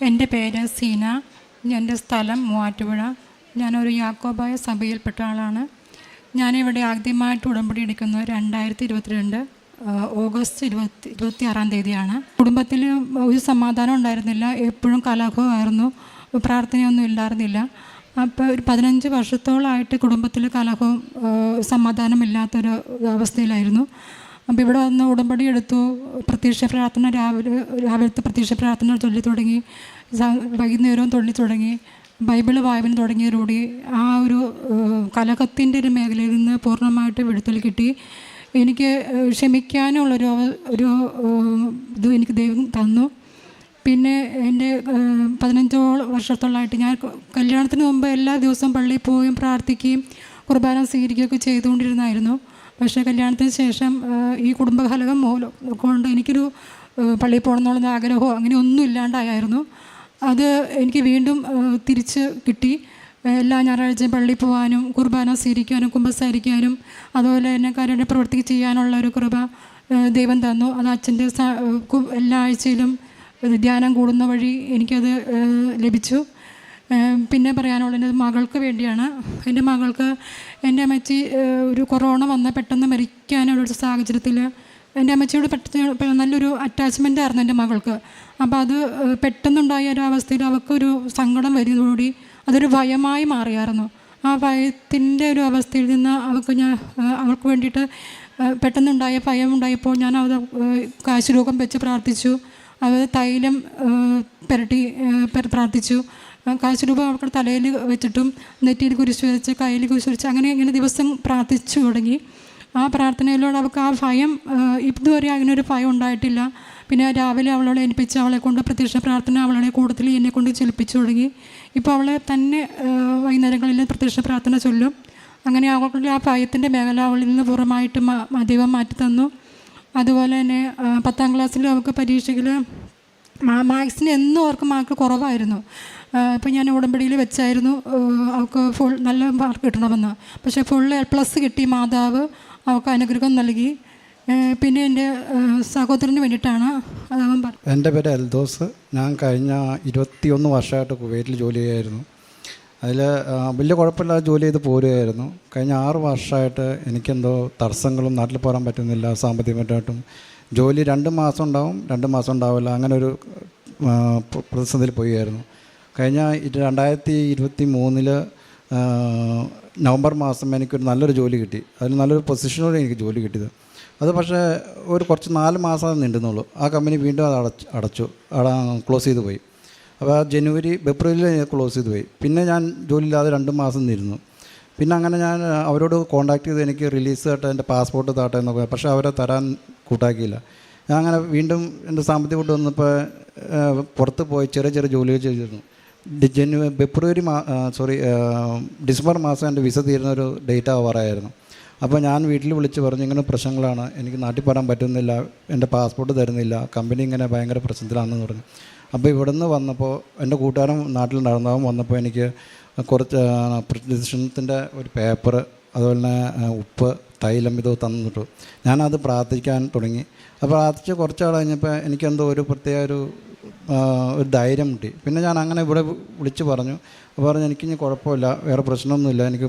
എൻ്റെ പേര് സീന. എൻ്റെ സ്ഥലം മൂവാറ്റുപുഴ. ഞാനൊരു യാക്കോബായ സഭയിൽപ്പെട്ട ആളാണ്. ഞാനിവിടെ ആദ്യമായിട്ട് ഉടമ്പടി എടുക്കുന്നത് 2022 ഓഗസ്റ്റ് 26-ാം തീയതിയാണ്. കുടുംബത്തിൽ ഒരു സമാധാനം ഉണ്ടായിരുന്നില്ല, എപ്പോഴും കലഹമായിരുന്നു, പ്രാർത്ഥനയൊന്നും ഇല്ലായിരുന്നില്ല. അപ്പോൾ ഒരു 15 വർഷത്തോളമായിട്ട് കുടുംബത്തിൽ കലഹവും സമാധാനമില്ലാത്തൊരു അവസ്ഥയിലായിരുന്നു. അപ്പോൾ ഇവിടെ വന്ന് ഉടമ്പടി എടുത്തു. പ്രത്യക്ഷ പ്രാർത്ഥന രാവിലത്തെ പ്രത്യക്ഷ പ്രാർത്ഥന ചൊല്ലി തുടങ്ങി, വൈകുന്നേരവും ചൊല്ലി തുടങ്ങി, ബൈബിൾ വായന തുടങ്ങിയതോടുകൂടി ആ ഒരു കലഹത്തിൻ്റെ ഒരു മേഖലയിൽ നിന്ന് പൂർണ്ണമായിട്ട് വിടുതൽ കിട്ടി. എനിക്ക് ക്ഷമിക്കാനുള്ളൊരു ഇത് എനിക്ക് ദൈവം തന്നു. പിന്നെ എൻ്റെ 15 വർഷത്തോളമായിട്ട് ഞാൻ കല്യാണത്തിന് മുമ്പ് എല്ലാ ദിവസവും പള്ളിയിൽ പോവുകയും പ്രാർത്ഥിക്കുകയും കുർബാന സ്വീകരിക്കുകയൊക്കെ ചെയ്തുകൊണ്ടിരുന്നായിരുന്നു. പക്ഷേ കല്യാണത്തിന് ശേഷം ഈ കുടുംബകലഹം കൊണ്ട് എനിക്കൊരു പള്ളിയിൽ പോകണമെന്നുള്ള ആഗ്രഹമോ അങ്ങനെ ഒന്നും ഇല്ലാണ്ടായിരുന്നു. അത് എനിക്ക് വീണ്ടും തിരിച്ച് കിട്ടി. എല്ലാ ഞായറാഴ്ചയും പള്ളിയിൽ പോകാനും കുർബാന സ്വീകരിക്കാനും കുമ്പസാരിക്കാനും അതുപോലെ തന്നെ കാര്യങ്ങളുടെ പ്രവൃത്തി ചെയ്യാനുള്ള ഒരു കൃപ ദൈവം തന്നു. അത് അച്ഛൻ്റെ എല്ലാ ആഴ്ചയിലും ധ്യാനം കൂടുന്ന വഴി എനിക്കത് ലഭിച്ചു. പിന്നെ പറയാനുള്ളത് മകൾക്ക് വേണ്ടിയാണ്. എൻ്റെ മകൾക്ക് എൻ്റെ അമ്മച്ചി ഒരു കൊറോണ വന്ന് പെട്ടെന്ന് മരിക്കാനുള്ളൊരു സാഹചര്യത്തിൽ എൻ്റെ അമ്മച്ചിയോട് പെട്ടെന്ന് നല്ലൊരു അറ്റാച്ച്മെൻ്റ് ആയിരുന്നു എൻ്റെ മകൾക്ക്. അപ്പോൾ അത് പെട്ടെന്നുണ്ടായ ഒരു അവസ്ഥയിൽ അവൾക്കൊരു സങ്കടം വരുന്നതോടുകൂടി അതൊരു ഭയമായി മാറിയായിരുന്നു. ആ ഭയത്തിൻ്റെ ഒരു അവസ്ഥയിൽ നിന്ന് അവൾക്ക് വേണ്ടിയിട്ട് പെട്ടെന്നുണ്ടായ ഭയം ഉണ്ടായപ്പോൾ ഞാൻ അത് കാശുരൂപം വെച്ച് പ്രാർത്ഥിച്ചു. അത് തൈലം പുരട്ടി പ്രാർത്ഥിച്ചു. കാശുരൂപം അവൾക്ക് തലയിൽ വെച്ചിട്ടും നെറ്റിയിൽ കുരിശ് വെച്ച് കയ്യിൽ കുരിശ് വെച്ച് അങ്ങനെ ദിവസം പ്രാർത്ഥിച്ചു തുടങ്ങി. ആ പ്രാർത്ഥനയിലൂടെ അവൾക്ക് ആ ഭയം ഇതുവരെ അങ്ങനെയൊരു ഭയം ഉണ്ടായിട്ടില്ല. പിന്നെ രാവിലെ അവളോട് ഏൽപ്പിച്ച് അവളെ കൊണ്ട് പ്രത്യക്ഷ പ്രാർത്ഥന അവളെ കൂടുതൽ എന്നെ കൊണ്ട് ചൊല്ലിപ്പിച്ചു തുടങ്ങി. ഇപ്പോൾ അവളെ തന്നെ വൈകുന്നേരങ്ങളിൽ പ്രത്യക്ഷ പ്രാർത്ഥന ചൊല്ലും. അങ്ങനെ അവളുടെ ആ ഭയത്തിൻ്റെ മേഖല അവളിൽ നിന്ന് പൂർണ്ണമായിട്ട് ദൈവം മാറ്റി തന്നു. അതുപോലെ തന്നെ 10ാം ക്ലാസ്സിൽ അവൾക്ക് പരീക്ഷയിൽ മാത്സിന് എന്നും അവർക്ക് മാർക്ക് കുറവായിരുന്നു. ഇപ്പോൾ ഞാൻ ഉടമ്പടിയിൽ വെച്ചായിരുന്നു അവൾക്ക് ഫുൾ നല്ല മാർക്ക് കിട്ടണമെന്ന്. പക്ഷേ ഫുൾ A+ കിട്ടി. മാതാവ് അവൾക്ക് അനുഗ്രഹം നൽകി. പിന്നെ എൻ്റെ സഹോദരന് വേണ്ടിയിട്ടാണ് അതവൻ പറഞ്ഞത്. എൻ്റെ പേര് എൽദോസ്. ഞാൻ കഴിഞ്ഞ 21 വർഷമായിട്ട് കുവൈറ്റിൽ ജോലി ചെയ്യുമായിരുന്നു. അതിൽ വലിയ കുഴപ്പമില്ലാതെ ജോലി ചെയ്ത് പോരുകയായിരുന്നു. കഴിഞ്ഞ 6 വർഷമായിട്ട് എനിക്കെന്തോ തടസ്സങ്ങളും, നാട്ടിൽ പോകാൻ പറ്റുന്നില്ല, സാമ്പത്തികമായിട്ടും ജോലി 2 മാസം ഉണ്ടാവും, 2 മാസം ഉണ്ടാവില്ല, അങ്ങനെ ഒരു പ്രതിസന്ധിയിൽ പോവുകയായിരുന്നു. കഴിഞ്ഞ 2023 നവംബർ മാസം എനിക്കൊരു നല്ലൊരു ജോലി കിട്ടി. അതിൽ നല്ലൊരു പൊസിഷനോടെ എനിക്ക് ജോലി കിട്ടിയത്. അത് പക്ഷേ കുറച്ച് 4 മാസം നീണ്ടുന്നുള്ളൂ. ആ കമ്പനി വീണ്ടും അത് അടച്ചു ക്ലോസ് ചെയ്ത് പോയി. അപ്പോൾ ഫെബ്രുവരിയിൽ ക്ലോസ് ചെയ്ത് പോയി. പിന്നെ ഞാൻ ജോലിയില്ലാതെ 2 മാസം നിന്നു. പിന്നെ അങ്ങനെ ഞാൻ അവരോട് കോൺടാക്ട് ചെയ്ത് എനിക്ക് റിലീസ് ആട്ടെ, എൻ്റെ പാസ്പോർട്ട് താട്ടെ എന്നൊക്കെ. പക്ഷേ അവരെ തരാൻ കൂട്ടാക്കിയില്ല. ഞാൻ അങ്ങനെ വീണ്ടും എൻ്റെ സാമ്പത്തിക കൂട്ട് വന്നപ്പോൾ പുറത്ത് പോയി ചെറിയ ജോലികൾ ചെയ്തിരുന്നു. ഡിസംബർ മാസം എൻ്റെ വിസ തീരുന്നൊരു ഡേറ്റ് ആവാറായിരുന്നു. അപ്പോൾ ഞാൻ വീട്ടിൽ വിളിച്ച് പറഞ്ഞു, ഇങ്ങനെ പ്രശ്നങ്ങളാണ്, എനിക്ക് നാട്ടിൽ പോരാൻ പറ്റുന്നില്ല, എൻ്റെ പാസ്പോർട്ട് തരുന്നില്ല, കമ്പനി ഇങ്ങനെ ഭയങ്കര പ്രശ്നത്തിലാണെന്ന് പറഞ്ഞു. അപ്പോൾ ഇവിടെ നിന്ന് വന്നപ്പോൾ എൻ്റെ കൂട്ടുകാരൻ നാട്ടിലുണ്ടായിരുന്നവൻ വന്നപ്പോൾ എനിക്ക് കുറച്ച് പ്രതിഷ്ഠത്തിൻ്റെ ഒരു പേപ്പർ, അതുപോലെ തന്നെ ഉപ്പ്, തൈലം ഇത് തന്നിട്ടു. ഞാനത് പ്രാർത്ഥിക്കാൻ തുടങ്ങി. അപ്പോൾ പ്രാർത്ഥിച്ച് കുറച്ചാൾ കഴിഞ്ഞപ്പോൾ എനിക്കെന്തോ ഒരു പ്രത്യേക ഒരു ധൈര്യം കിട്ടി. പിന്നെ ഞാൻ അങ്ങനെ ഇവിടെ വിളിച്ച് പറഞ്ഞു എനിക്കിനി കുഴപ്പമില്ല, വേറെ പ്രശ്നമൊന്നുമില്ല, എനിക്ക്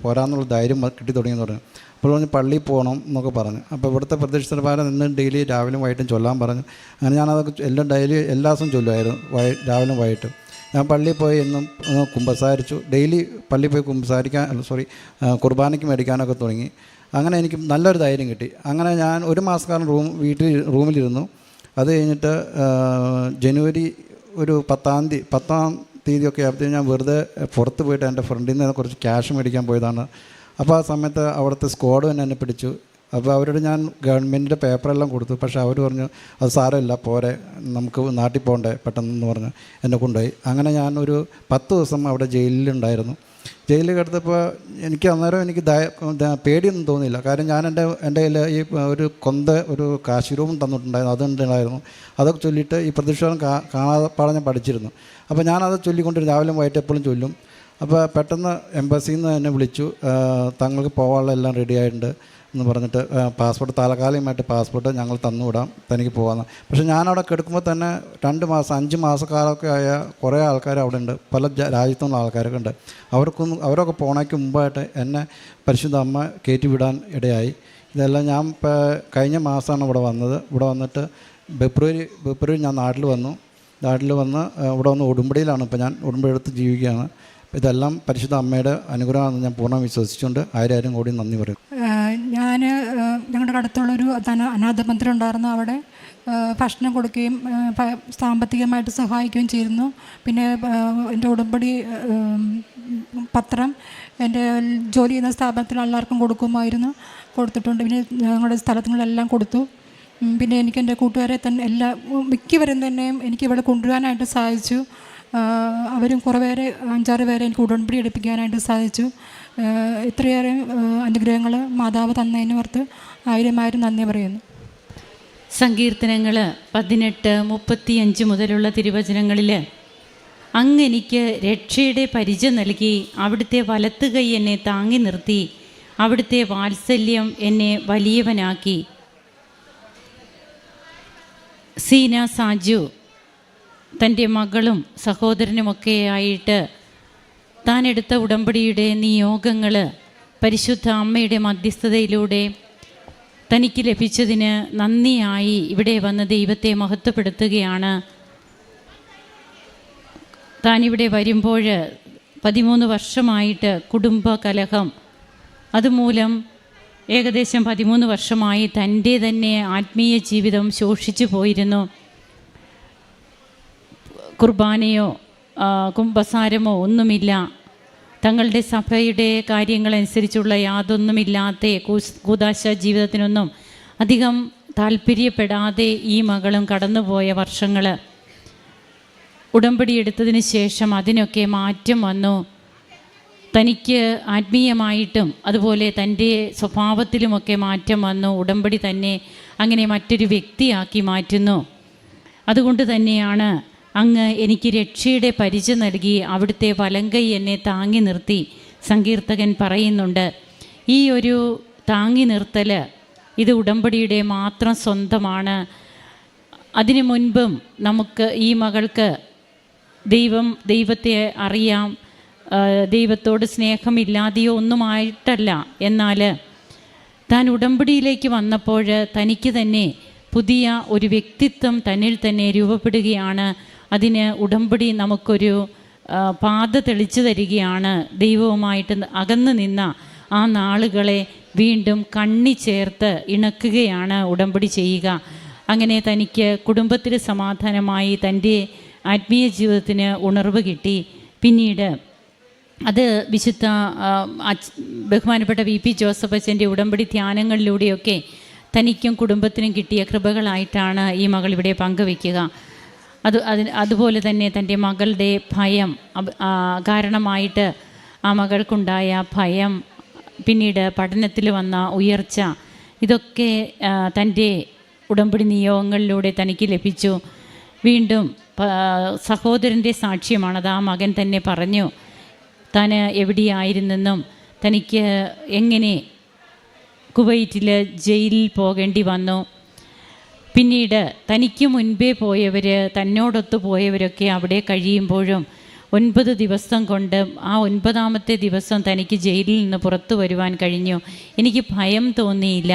പോരാന്നുള്ള ധൈര്യം കിട്ടി തുടങ്ങിയെന്ന് പറഞ്ഞു. അപ്പോൾ പറഞ്ഞ് പള്ളിയിൽ പോകണം എന്നൊക്കെ പറഞ്ഞു. അപ്പോൾ ഇവിടുത്തെ പ്രത്യക്ഷപ്രകാരം നിന്ന് ഡെയിലി രാവിലെയും വൈകിട്ടും ചൊല്ലാൻ പറഞ്ഞു. അങ്ങനെ ഞാനതൊക്കെ എല്ലാ ദിവസവും ചൊല്ലുമായിരുന്നു, രാവിലെയും വൈകിട്ടും. ഞാൻ പള്ളിയിൽ പോയി എന്നും കുമ്പസാരിച്ചു. ഡെയിലി പള്ളിയിൽ പോയി കുർബാനയ്ക്ക് മേടിക്കാനൊക്കെ തുടങ്ങി. അങ്ങനെ എനിക്ക് നല്ലൊരു ധൈര്യം കിട്ടി. അങ്ങനെ ഞാൻ 1 മാസക്കാലം റൂമിലിരുന്നു. അത് കഴിഞ്ഞിട്ട് ജനുവരി ഒരു 10ാം തീയതിയൊക്കെ ആയപ്പോഴത്തേക്കും ഞാൻ വെറുതെ പുറത്ത് പോയിട്ട് എൻ്റെ ഫ്രണ്ടിൽ നിന്ന് കുറച്ച് ക്യാഷ് മേടിക്കാൻ പോയതാണ്. അപ്പോൾ ആ സമയത്ത് അവിടുത്തെ സ്ക്വാഡ് തന്നെ എന്നെ പിടിച്ചു. അപ്പോൾ അവരോട് ഞാൻ ഗവൺമെൻറ്റിൻ്റെ പേപ്പറെല്ലാം കൊടുത്തു. പക്ഷേ അവർ പറഞ്ഞു അത് സാരമില്ല, പോരെ, നമുക്ക് നാട്ടിൽ പോകണ്ടേ പെട്ടെന്ന് പറഞ്ഞു എന്നെ കൊണ്ടുപോയി. അങ്ങനെ ഞാൻ ഒരു 10 ദിവസം അവിടെ ജയിലിലുണ്ടായിരുന്നു. ജയിലിൽ കിടന്നപ്പോൾ എനിക്ക് അന്നേരം എനിക്ക് പേടിയൊന്നും തോന്നിയില്ല. കാര്യം ഞാൻ എൻ്റെ കയ്യിൽ ഈ ഒരു കാശിരൂപം തന്നിട്ടുണ്ടായിരുന്നു, അതുണ്ടായിരുന്നു. അതൊക്കെ ചൊല്ലിയിട്ട് ഈ പ്രതിഷേധം കാണാതെ ഞാൻ പഠിച്ചിരുന്നു. അപ്പോൾ ഞാനത് ചൊല്ലിക്കൊണ്ട് രാവിലെ വൈകിട്ട് എപ്പോഴും ചൊല്ലും. അപ്പോൾ പെട്ടെന്ന് എംബസിയിൽ നിന്ന് എന്നെ വിളിച്ചു, തങ്ങൾക്ക് പോകാനുള്ള എല്ലാം റെഡി ആയിട്ടുണ്ട് എന്ന് പറഞ്ഞിട്ട് പാസ്പോർട്ട് താൽക്കാലികമായിട്ട് പാസ്പോർട്ട് ഞങ്ങൾ തന്നുവിടാം, തനിക്ക് പോകാമെന്ന്. പക്ഷേ ഞാനവിടെ കിടക്കുമ്പോൾ തന്നെ 2 മാസം 5 മാസക്കാലമൊക്കെ ആയ കുറേ ആൾക്കാർ അവിടെ ഉണ്ട്, പല രാജ്യത്തുനിന്നുള്ള ആൾക്കാരൊക്കെ ഉണ്ട്. അവരൊക്കെ പോണേക്ക് മുമ്പായിട്ട് എന്നെ പരിശുദ്ധ അമ്മ കയറ്റി വിടാൻ ഇടയായി. ഇതെല്ലാം ഞാൻ കഴിഞ്ഞ മാസമാണ് ഇവിടെ വന്നത്. ഇവിടെ വന്നിട്ട് ഫെബ്രുവരി ഞാൻ നാട്ടിൽ വന്ന് ഇവിടെ വന്ന് ഉടുമ്പടിയിലാണ് ഇപ്പോൾ ഞാൻ ഉടുമ്പടി എടുത്ത് ജീവിക്കുകയാണ്. ഇതെല്ലാം പരിശുദ്ധ അമ്മയുടെ അനുഗ്രഹമാണെന്ന് ഞാൻ പൂർണ്ണ വിശ്വസിച്ചുകൊണ്ട് 1000 കോടി നന്ദി പറയും. ഞാൻ ഞങ്ങളുടെ അടുത്തുള്ളൊരു അനാഥ മന്ദിരം ഉണ്ടായിരുന്നു. അവിടെ ഭക്ഷണം കൊടുക്കുകയും സാമ്പത്തികമായിട്ട് സഹായിക്കുകയും ചെയ്തിരുന്നു. പിന്നെ എൻ്റെ ഉടമ്പടി പത്രം എൻ്റെ ജോലി ചെയ്യുന്ന സ്ഥാപനത്തിൽ എല്ലാവർക്കും കൊടുത്തിട്ടുണ്ട്. പിന്നെ ഞങ്ങളുടെ സ്ഥലങ്ങളിലെല്ലാം കൊടുത്തു. പിന്നെ എനിക്ക് എൻ്റെ കൂട്ടുകാരെ തന്നെ മിക്കവരും തന്നെയും എനിക്ക് ഇവിടെ കൊണ്ടുവരാനായിട്ട് സാധിച്ചു. അവരും കുറേ പേരെ 5-6 പേരെ എനിക്ക് ഉടമ്പടി എടുപ്പിക്കാനായിട്ട് സാധിച്ചു. ഇത്രയേറെ അനുഗ്രഹങ്ങൾ മാതാവ് തന്നതിന് ഓർത്ത് 1000 നന്ദി പറയുന്നു. സങ്കീർത്തനങ്ങൾ 18:35 മുതലുള്ള തിരുവചനങ്ങളിൽ അങ്ങ് എനിക്ക് രക്ഷയുടെ പരിച നൽകി, അവിടുത്തെ വലത്ത് കൈ എന്നെ താങ്ങി നിർത്തി, അവിടുത്തെ വാത്സല്യം എന്നെ വലിയവനാക്കി. സീന സാജു തൻ്റെ മകളും സഹോദരനുമൊക്കെ ആയിട്ട് താൻ എടുത്ത ഉടമ്പടിയുടെ നിയോഗങ്ങൾ പരിശുദ്ധ അമ്മയുടെ മധ്യസ്ഥതയിലൂടെ തനിക്ക് ലഭിച്ചതിന് നന്ദിയായി ഇവിടെ വന്ന് ദൈവത്തെ മഹത്വപ്പെടുത്തുകയാണ്. താനിവിടെ വരുമ്പോൾ 13 വർഷമായിട്ട് കുടുംബ കലഹം, അതുമൂലം ഏകദേശം 13 വർഷമായി തൻ്റെ തന്നെ ആത്മീയ ജീവിതം ശോഷിച്ചു പോയിരുന്നു. കുർബാനയോ കുംഭസാരമോ ഒന്നുമില്ല, തങ്ങളുടെ സഭയുടെ കാര്യങ്ങളനുസരിച്ചുള്ള യാതൊന്നുമില്ലാത്ത കൂദാശ ജീവിതത്തിനൊന്നും അധികം താല്പര്യപ്പെടാതെ ഈ മകളും കടന്നുപോയ വർഷങ്ങൾ. ഉടമ്പടി എടുത്തതിന് ശേഷം അതിനൊക്കെ മാറ്റം വന്നു. തനിക്ക് ആത്മീയമായിട്ടും അതുപോലെ തൻ്റെ സ്വഭാവത്തിലുമൊക്കെ മാറ്റം വന്നു. ഉടമ്പടി തന്നെ അങ്ങനെ മറ്റൊരു വ്യക്തിയാക്കി മാറ്റുന്നു. അതുകൊണ്ട് തന്നെയാണ് അങ്ങ് എനിക്ക് രക്ഷയുടെ പരിച നൽകി, അവിടുത്തെ വലങ്കൈ എന്നെ താങ്ങി നിർത്തി. സങ്കീർത്തകൻ പറയുന്നുണ്ട്. ഈ ഒരു താങ്ങി നിർത്തൽ ഇത് ഉടമ്പടിയുടെ മാത്രം സ്വന്തമാണ്. അതിനു മുൻപും നമുക്ക് ഈ മകൾക്ക് ദൈവത്തെ അറിയാം, ദൈവത്തോട് സ്നേഹമില്ലാതെയോ ഒന്നുമായിട്ടല്ല. എന്നാൽ താൻ ഉടമ്പടിയിലേക്ക് വന്നപ്പോൾ തനിക്ക് തന്നെ പുതിയ ഒരു വ്യക്തിത്വം തന്നിൽ തന്നെ രൂപപ്പെടുകയാണ്. അതിന് ഉടമ്പടി നമുക്കൊരു പാത തെളിച്ചു തരികയാണ്. ദൈവവുമായിട്ട് അകന്നു നിന്ന ആ നാളുകളെ വീണ്ടും കണ്ണി ചേർത്ത് ഇണക്കുകയാണ് ഉടമ്പടി ചെയ്യുക. അങ്ങനെ തനിക്ക് കുടുംബത്തിൽ സമാധാനമായി, തൻ്റെ ആത്മീയ ജീവിതത്തിന് ഉണർവ് കിട്ടി. പിന്നീട് അത് വിശുദ്ധ ബഹുമാനപ്പെട്ട VP ജോസഫ് അച്ഛൻ്റെ ഉടമ്പടി ധ്യാനങ്ങളിലൂടെയൊക്കെ തനിക്കും കുടുംബത്തിനും കിട്ടിയ കൃപകളായിട്ടാണ് ഈ മകൾ ഇവിടെ പങ്കുവയ്ക്കുക. അതുപോലെ തന്നെ തൻ്റെ മകളുടെ ഭയം കാരണമായിട്ട് ആ മകൾക്കുണ്ടായ ഭയം, പിന്നീട് പഠനത്തിൽ വന്ന ഉയർച്ച, ഇതൊക്കെ തൻ്റെ ഉടമ്പടി നിയോഗങ്ങളിലൂടെ തനിക്ക് ലഭിച്ചു. വീണ്ടും സഹോദരൻ്റെ സാക്ഷ്യമാണത്. ആ മകൻ തന്നെ പറഞ്ഞു താൻ എവിടെയായിരുന്നെന്നും തനിക്ക് എങ്ങനെ കുവൈറ്റിൽ ജയിലിൽ പോകേണ്ടി വന്നു. പിന്നീട് തനിക്ക് മുൻപേ പോയവർ, തന്നോടൊത്ത് പോയവരൊക്കെ അവിടെ കഴിയുമ്പോഴും 9 ദിവസം കൊണ്ട് ആ 9ാമത്തെ ദിവസം തനിക്ക് ജയിലിൽ നിന്ന് പുറത്തു വരുവാൻ കഴിഞ്ഞു. എനിക്ക് ഭയം തോന്നിയില്ല.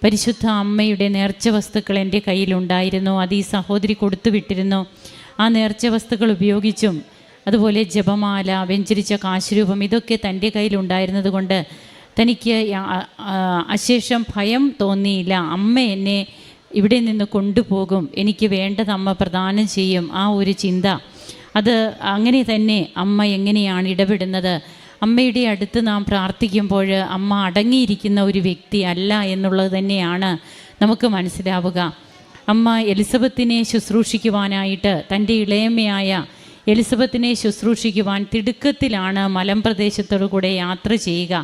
പരിശുദ്ധ അമ്മയുടെ നേർച്ച വസ്തുക്കൾ എൻ്റെ കയ്യിലുണ്ടായിരുന്നു. അത് ഈ സഹോദരി കൊടുത്തു വിട്ടിരുന്നു. ആ നേർച്ച വസ്തുക്കൾ ഉപയോഗിച്ചും അതുപോലെ ജപമാല, വെഞ്ചരിച്ച കാശുരൂപം, ഇതൊക്കെ തൻ്റെ കയ്യിലുണ്ടായിരുന്നത് കൊണ്ട് തനിക്ക് അശേഷം ഭയം തോന്നിയില്ല. അമ്മ എന്നെ ഇവിടെ നിന്ന് കൊണ്ടുപോകും, എനിക്ക് വേണ്ടത് അമ്മ പ്രദാനം ചെയ്യും, ആ ഒരു ചിന്ത. അത് അങ്ങനെ തന്നെ അമ്മ എങ്ങനെയാണ് ഇടപെടുന്നത്. അമ്മയുടെ അടുത്ത് നാം പ്രാർത്ഥിക്കുമ്പോൾ അമ്മ അടങ്ങിയിരിക്കുന്ന ഒരു വ്യക്തി അല്ല എന്നുള്ളത് തന്നെയാണ് നമുക്ക് മനസ്സിലാവുക. അമ്മ എലിസബത്തിനെ ശുശ്രൂഷിക്കുവാനായിട്ട്, തൻ്റെ ഇളയമ്മയായ എലിസബത്തിനെ ശുശ്രൂഷിക്കുവാൻ തിടുക്കത്തിലാണ് മലമ്പ്രദേശത്തോടു കൂടെ യാത്ര ചെയ്യുക.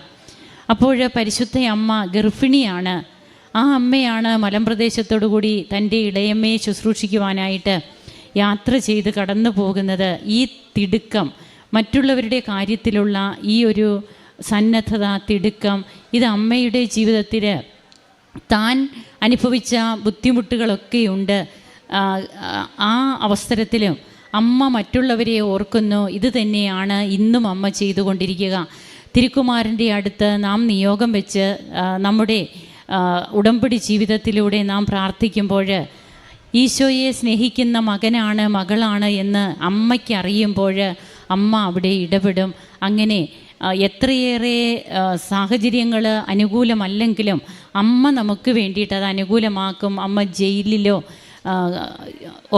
അപ്പോൾ പരിശുദ്ധ അമ്മ ഗർഭിണിയാണ്. ആ അമ്മയാണ് മലമ്പ്രദേശത്തോടു കൂടി തൻ്റെ ഇളയമ്മയെ ശുശ്രൂഷിക്കുവാനായിട്ട് യാത്ര ചെയ്ത് കടന്നു പോകുന്നത്. ഈ തിടുക്കം മറ്റുള്ളവരുടെ കാര്യത്തിലുള്ള ഈ ഒരു സന്നദ്ധത, തിടുക്കം, ഇത് അമ്മയുടെ ജീവിതത്തിൽ താൻ അനുഭവിച്ച ബുദ്ധിമുട്ടുകളൊക്കെയുണ്ട്. ആ അവസരത്തിലും അമ്മ മറ്റുള്ളവരെ ഓർക്കുന്നു. ഇത് തന്നെയാണ് ഇന്നും അമ്മ ചെയ്തുകൊണ്ടിരിക്കുക. തിരുക്കുമാരൻ്റെ അടുത്ത് നാം നിയോഗം വെച്ച് നമ്മുടെ ഉടമ്പടി ജീവിതത്തിലൂടെ നാം പ്രാർത്ഥിക്കുമ്പോൾ ഈശോയെ സ്നേഹിക്കുന്ന മകനാണ്, മകളാണ് എന്ന് അമ്മയ്ക്ക് അറിയുമ്പോൾ അമ്മ അവിടെ ഇടപെടും. അങ്ങനെ എത്രയേറെ സാഹചര്യങ്ങൾ അനുകൂലമല്ലെങ്കിലും അമ്മ നമുക്ക് വേണ്ടിയിട്ട് അത് അനുകൂലമാക്കും. അമ്മ ജയിലിലോ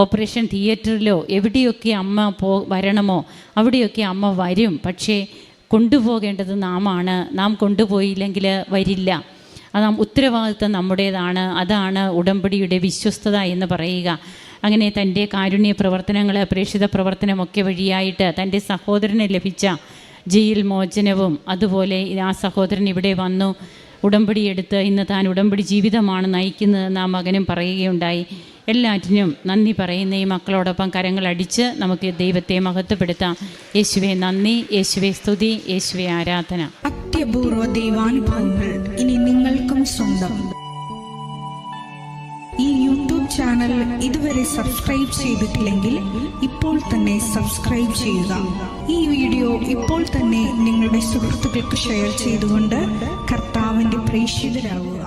ഓപ്പറേഷൻ തിയേറ്ററിലോ എവിടെയൊക്കെ അമ്മ വരണമോ അവിടെയൊക്കെ അമ്മ വരും. പക്ഷേ കൊണ്ടുപോകേണ്ടത് നാമാണ്. നാം കൊണ്ടുപോയില്ലെങ്കിൽ വരില്ല. അത് ഉത്തരവാദിത്വം നമ്മുടേതാണ്. അതാണ് ഉടമ്പടിയുടെ വിശ്വസ്തത എന്ന് പറയുക. അങ്ങനെ തൻ്റെ കാരുണ്യ പ്രവർത്തനങ്ങൾ, പ്രേക്ഷിത പ്രവർത്തനമൊക്കെ വഴിയായിട്ട് തൻ്റെ സഹോദരന് ലഭിച്ച ജയിൽ മോചനവും, അതുപോലെ ആ സഹോദരൻ ഇവിടെ വന്നു ഉടമ്പടി എടുത്ത് ഇന്ന് താൻ ഉടമ്പടി ജീവിതമാണ് നയിക്കുന്നതെന്ന് ആ മകനും പറയുകയുണ്ടായി. എല്ലാറ്റിനും നന്ദി പറയുന്ന ഈ മക്കളോടൊപ്പം കരങ്ങളടിച്ച് നമുക്ക് ദൈവത്തെ മഹത്വപ്പെടുത്താം. യേശുവേ നന്ദി, യേശുവേ സ്തുതി, യേശുവേ ആരാധന. അത്യപൂർവ ദൈവാനുഭവങ്ങൾ ഇനി നിങ്ങൾക്കും സ്വന്തം. ഈ യൂട്യൂബ് ചാനൽ ഇതുവരെ സബ്സ്ക്രൈബ് ചെയ്തിട്ടില്ലെങ്കിൽ ഇപ്പോൾ തന്നെ സബ്സ്ക്രൈബ് ചെയ്യുക. ഈ വീഡിയോ ഇപ്പോൾ തന്നെ നിങ്ങളുടെ സുഹൃത്തുക്കൾക്ക് ഷെയർ ചെയ്തുകൊണ്ട് കർത്താവിൻ്റെ പ്രേക്ഷിതരാകുക.